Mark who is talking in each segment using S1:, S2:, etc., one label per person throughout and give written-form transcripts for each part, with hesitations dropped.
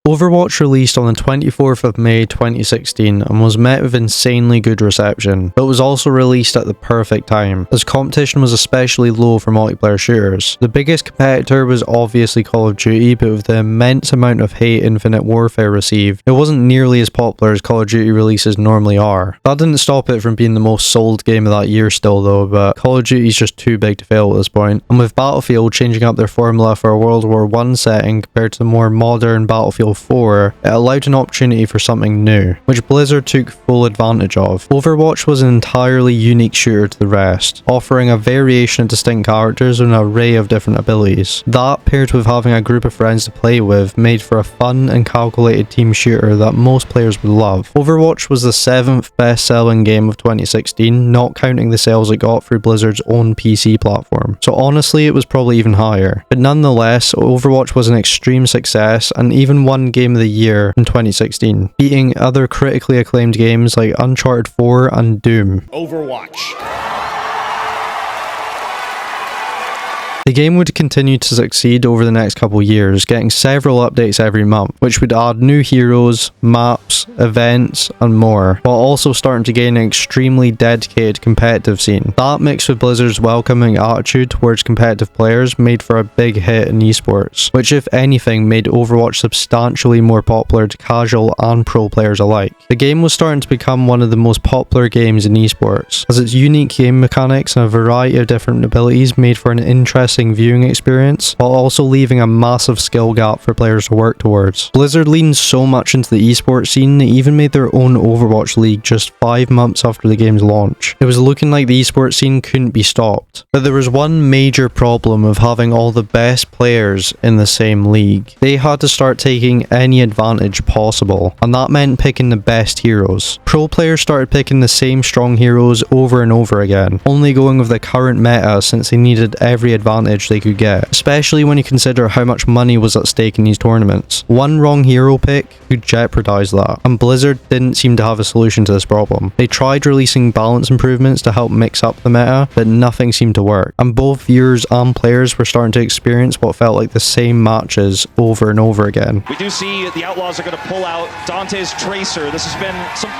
S1: Overwatch released on the 24th of May 2016 and was met with insanely good reception, but was also released at the perfect time, as competition was especially low for multiplayer shooters. The biggest competitor was obviously Call of Duty, but with the immense amount of hate Infinite Warfare received, it wasn't nearly as popular as Call of Duty releases normally are. That didn't stop it from being the most sold game of that year still though, but Call of Duty is just too big to fail at this point. And with Battlefield changing up their formula for a World War I setting compared to the more modern Battlefield 4, it allowed an opportunity for something new, which Blizzard took full advantage of. Overwatch was an entirely unique shooter to the rest, offering a variation of distinct characters and an array of different abilities. That, paired with having a group of friends to play with, made for a fun and calculated team shooter that most players would love. Overwatch was the 7th best-selling game of 2016, not counting the sales it got through Blizzard's own PC platform. So honestly, it was probably even higher. But nonetheless, Overwatch was an extreme success and even won Game of the Year in 2016, beating other critically acclaimed games like Uncharted 4 and Doom.
S2: Overwatch.
S1: The game would continue to succeed over the next couple years, getting several updates every month, which would add new heroes, maps, events, and more, while also starting to gain an extremely dedicated competitive scene. That mixed with Blizzard's welcoming attitude towards competitive players made for a big hit in esports, which if anything made Overwatch substantially more popular to casual and pro players alike. The game was starting to become one of the most popular games in esports, as its unique game mechanics and a variety of different abilities made for an interesting viewing experience, while also leaving a massive skill gap for players to work towards. Blizzard leaned so much into the esports scene, they even made their own Overwatch League just 5 months after the game's launch. It was looking like the esports scene couldn't be stopped. But there was one major problem of having all the best players in the same league. They had to start taking any advantage possible, and that meant picking the best heroes. Pro players started picking the same strong heroes over and over again, only going with the current meta since they needed every advantage they could get, especially when you consider how much money was at stake in these tournaments. One wrong hero pick could jeopardize that, and Blizzard didn't seem to have a solution to this problem. They tried releasing balance improvements to help mix up the meta, but nothing seemed to work, and both viewers and players were starting to experience what felt like the same matches over and over again.
S2: We do see the Outlaws are going to pull out Dante's Tracer. This has been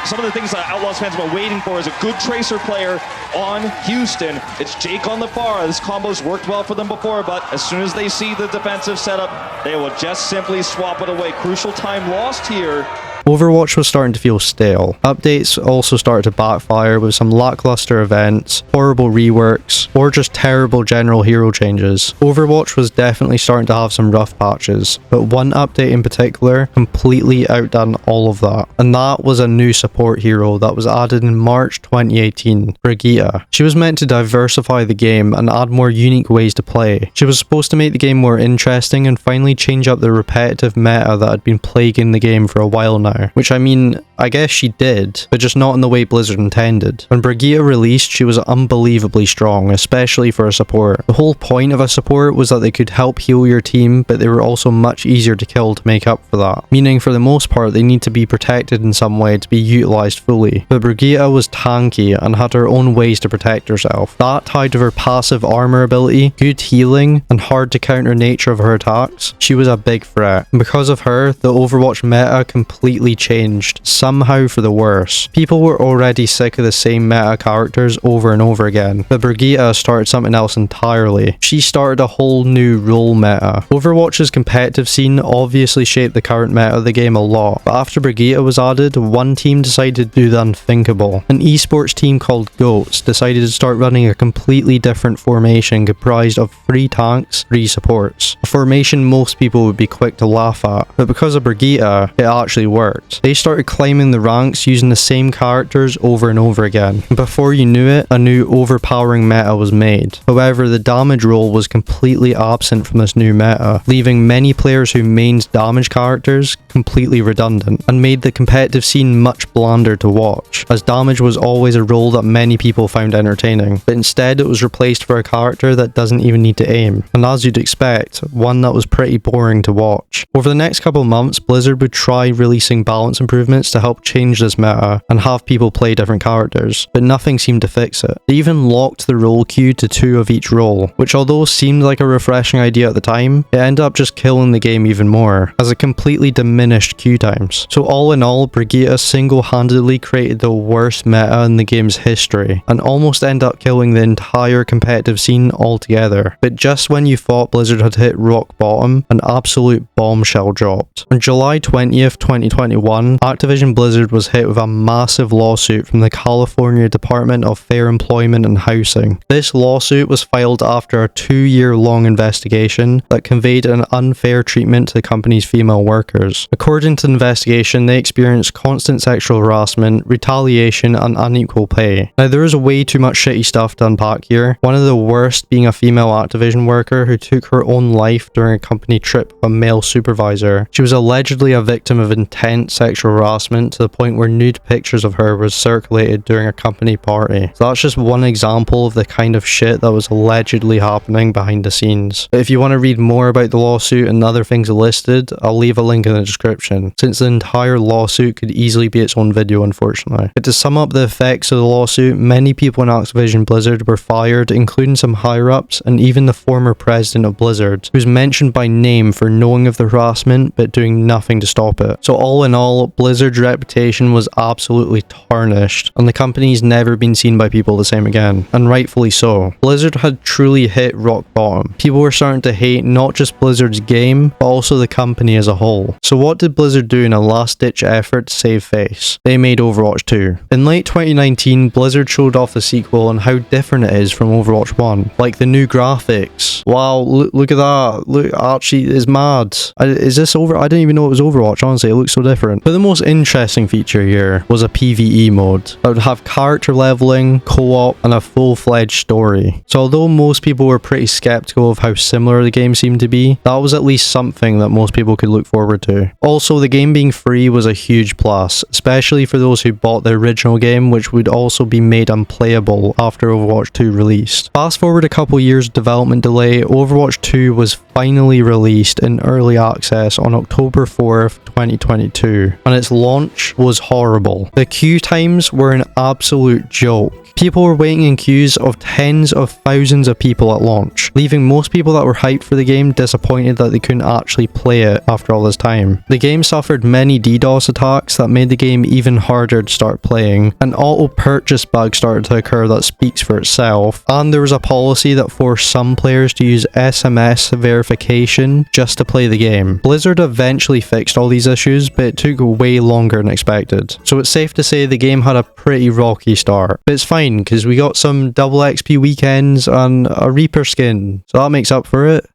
S2: some of the things that Outlaws fans have been waiting for, is a good Tracer player on Houston. It's Jake on the far. This combo's worked well for them before, but as soon as they see the defensive setup, they will just simply swap it away. Crucial time lost here.
S1: Overwatch was starting to feel stale. Updates also started to backfire with some lackluster events, horrible reworks, or just terrible general hero changes. Overwatch was definitely starting to have some rough patches, but one update in particular completely outdone all of that, and that was a new support hero that was added in March 2018, Brigitte. She was meant to diversify the game and add more unique ways to play. She was supposed to make the game more interesting and finally change up the repetitive meta that had been plaguing the game for a while now. Which, I mean, I guess she did, but just not in the way Blizzard intended. When Brigitte released, she was unbelievably strong, especially for a support. The whole point of a support was that they could help heal your team, but they were also much easier to kill to make up for that. Meaning, for the most part, they need to be protected in some way to be utilised fully. But Brigitte was tanky and had her own ways to protect herself. That tied to her passive armor ability, good healing, and hard to counter nature of her attacks, she was a big threat. And because of her, the Overwatch meta completely changed, somehow for the worse. People were already sick of the same meta characters over and over again, but Brigitte started something else entirely. She started a whole new role meta. Overwatch's competitive scene obviously shaped the current meta of the game a lot, but after Brigitte was added, one team decided to do the unthinkable. An esports team called GOATS decided to start running a completely different formation comprised of 3 tanks, 3 supports. A formation most people would be quick to laugh at, but because of Brigitte, it actually worked. They started climbing the ranks using the same characters over and over again. Before you knew it, a new overpowering meta was made. However, the damage role was completely absent from this new meta, leaving many players who mained damage characters completely redundant, and made the competitive scene much blander to watch, as damage was always a role that many people found entertaining, but instead it was replaced for a character that doesn't even need to aim, and as you'd expect, one that was pretty boring to watch. Over the next couple months, Blizzard would try releasing balance improvements to help change this meta and have people play different characters, but nothing seemed to fix it. They even locked the role queue to 2 of each role, which although seemed like a refreshing idea at the time, it ended up just killing the game even more, as it completely diminished queue times. So all in all, Brigitte single-handedly created the worst meta in the game's history, and almost ended up killing the entire competitive scene altogether. But just when you thought Blizzard had hit rock bottom, an absolute bombshell dropped. On July 20th, 2021, Activision Blizzard was hit with a massive lawsuit from the California Department of Fair Employment and Housing. This lawsuit was filed after a 2-year-long investigation that conveyed an unfair treatment to the company's female workers. According to the investigation, they experienced constant sexual harassment, retaliation, and unequal pay. Now, there is way too much shitty stuff to unpack here, one of the worst being a female Activision worker who took her own life during a company trip with a male supervisor. She was allegedly a victim of intense sexual harassment to the point where nude pictures of her were circulated during a company party. So that's just one example of the kind of shit that was allegedly happening behind the scenes. But if you want to read more about the lawsuit and other things listed, I'll leave a link in the description, since the entire lawsuit could easily be its own video, unfortunately. But to sum up the effects of the lawsuit, many people in Activision Blizzard were fired, including some higher-ups and even the former president of Blizzard, who's mentioned by name for knowing of the harassment but doing nothing to stop it. So all in all, Blizzard's reputation was absolutely tarnished, and the company's never been seen by people the same again, and rightfully so. Blizzard had truly hit rock bottom. People were starting to hate not just Blizzard's game, but also the company as a whole. So what did Blizzard do in a last-ditch effort to save face? They made Overwatch 2. In late 2019, Blizzard showed off the sequel and how different it is from Overwatch 1. Like the new graphics. Wow, look at that. Look, Archie is mad. Is this over? I didn't even know it was Overwatch, honestly. It looks so different. But the most interesting feature here was a PvE mode that would have character leveling, co-op, and a full-fledged story. So although most people were pretty skeptical of how similar the game seemed to be, that was at least something that most people could look forward to. Also, the game being free was a huge plus, especially for those who bought the original game, which would also be made unplayable after Overwatch 2 released. Fast forward a couple years development delay, Overwatch 2 was finally released in early access on October 4th, 2022, and its launch was horrible. The queue times were an absolute joke. People were waiting in queues of tens of thousands of people at launch, leaving most people that were hyped for the game disappointed that they couldn't actually play it after all this time. The game suffered many DDoS attacks that made the game even harder to start playing. An auto-purchase bug started to occur that speaks for itself, and there was a policy that forced some players to use SMS verification just to play the game. Blizzard eventually fixed all these issues, but it took way longer than expected. So it's safe to say the game had a pretty rocky start. But it's fine, because we got some double XP weekends and a Reaper skin, so that makes up for it.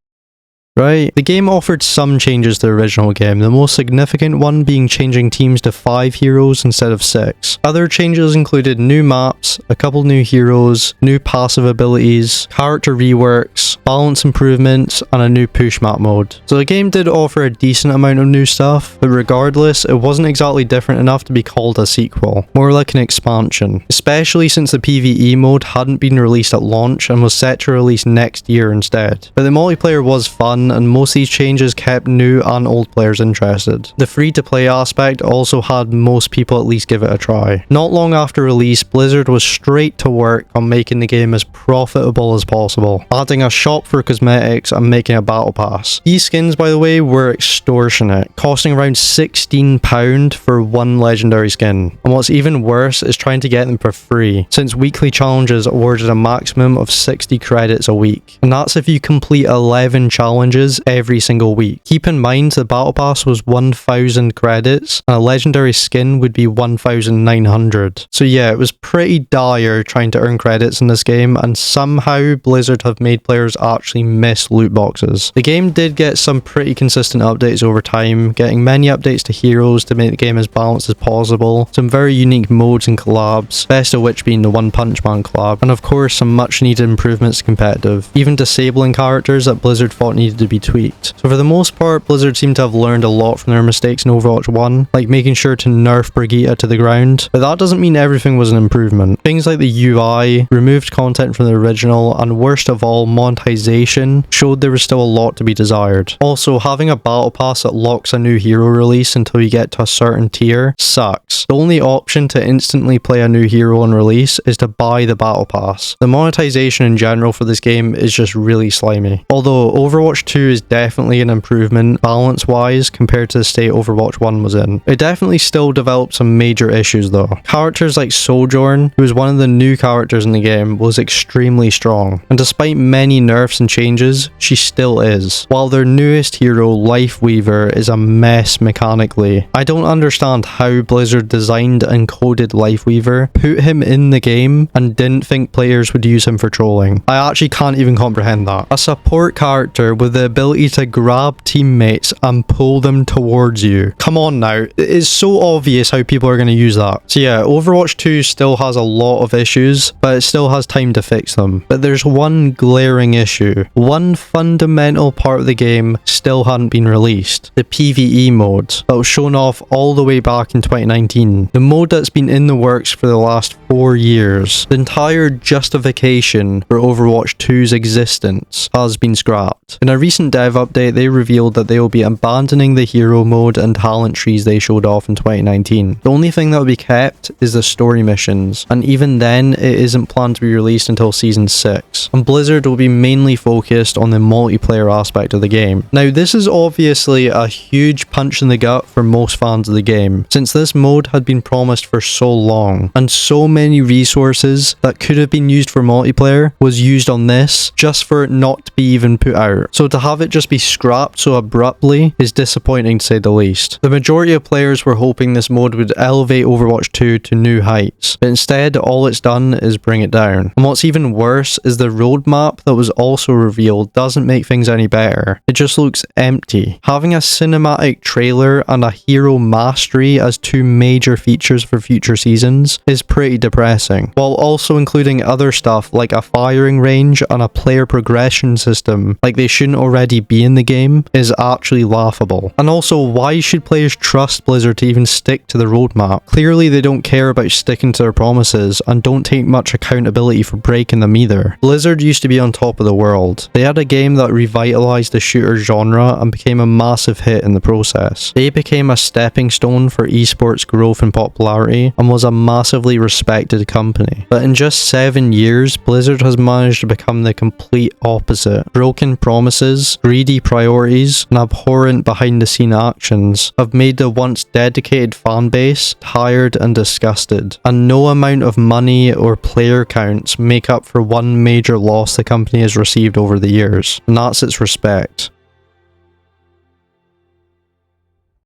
S1: Right? The game offered some changes to the original game, the most significant one being changing teams to 5 heroes instead of 6. Other changes included new maps, a couple new heroes, new passive abilities, character reworks, balance improvements, and a new push map mode. So the game did offer a decent amount of new stuff, but regardless, it wasn't exactly different enough to be called a sequel, more like an expansion, especially since the PvE mode hadn't been released at launch and was set to release next year instead. But the multiplayer was fun, and most of these changes kept new and old players interested. The free-to-play aspect also had most people at least give it a try. Not long after release, Blizzard was straight to work on making the game as profitable as possible, adding a shop for cosmetics and making a battle pass. These skins, by the way, were extortionate, costing around £16 for one legendary skin. And what's even worse is trying to get them for free, since weekly challenges awarded a maximum of 60 credits a week. And that's if you complete 11 challenges every single week. Keep in mind the battle pass was 1000 credits and a legendary skin would be 1900. So yeah, it was pretty dire trying to earn credits in this game, and somehow Blizzard have made players actually miss loot boxes. The game did get some pretty consistent updates over time, getting many updates to heroes to make the game as balanced as possible, some very unique modes and collabs, best of which being the One Punch Man collab, and of course some much needed improvements to competitive, even disabling characters that Blizzard thought needed to be tweaked. So for the most part, Blizzard seem to have learned a lot from their mistakes in Overwatch 1, like making sure to nerf Brigitte to the ground, but that doesn't mean everything was an improvement. Things like the UI, removed content from the original, and worst of all, monetization showed there was still a lot to be desired. Also, having a battle pass that locks a new hero release until you get to a certain tier sucks. The only option to instantly play a new hero on release is to buy the battle pass. The monetization in general for this game is just really slimy. Although Overwatch 2 is definitely an improvement balance-wise compared to the state Overwatch 1 was in. It definitely still developed some major issues though. Characters like Sojourn, who was one of the new characters in the game, was extremely strong, and despite many nerfs and changes, she still is. While their newest hero, Lifeweaver, is a mess mechanically. I don't understand how Blizzard designed and coded Lifeweaver, put him in the game, and didn't think players would use him for trolling. I actually can't even comprehend that. A support character with the ability to grab teammates and pull them towards you. Come on now, it is so obvious how people are going to use that. So yeah, Overwatch 2 still has a lot of issues, but it still has time to fix them. But there's one glaring issue. One fundamental part of the game still hadn't been released. The PvE mode that was shown off all the way back in 2019. The mode that's been in the works for the last 4 years. The entire justification for Overwatch 2's existence has been scrapped. In a recent dev update, they revealed that they will be abandoning the hero mode and talent trees they showed off in 2019. The only thing that will be kept is the story missions, and even then, it isn't planned to be released until Season 6. And Blizzard will be mainly focused on the multiplayer aspect of the game. Now, this is obviously a huge punch in the gut for most fans of the game, since this mode had been promised for so long, and so many resources that could have been used for multiplayer was used on this just for it not to be even put out. So to have it just be scrapped so abruptly is disappointing to say the least. The majority of players were hoping this mode would elevate Overwatch 2 to new heights, but instead all it's done is bring it down. And what's even worse is the roadmap that was also revealed doesn't make things any better. It just looks empty. Having a cinematic trailer and a hero mastery as two major features for future seasons is pretty depressing, while also including other stuff like a firing range and a player progression system like they shouldn't already be in the game is actually laughable. And also, why should players trust Blizzard to even stick to the roadmap? Clearly they don't care about sticking to their promises and don't take much accountability for breaking them either. Blizzard used to be on top of the world. They had a game that revitalized the shooter genre and became a massive hit in the process. They became a stepping stone for esports growth and popularity and was a massively respected company. But in just 7 years, Blizzard has managed to become the complete opposite. Broken promises, greedy priorities, and abhorrent behind-the-scene actions have made the once dedicated fanbase tired and disgusted, and no amount of money or player counts make up for one major loss the company has received over the years, and that's its respect.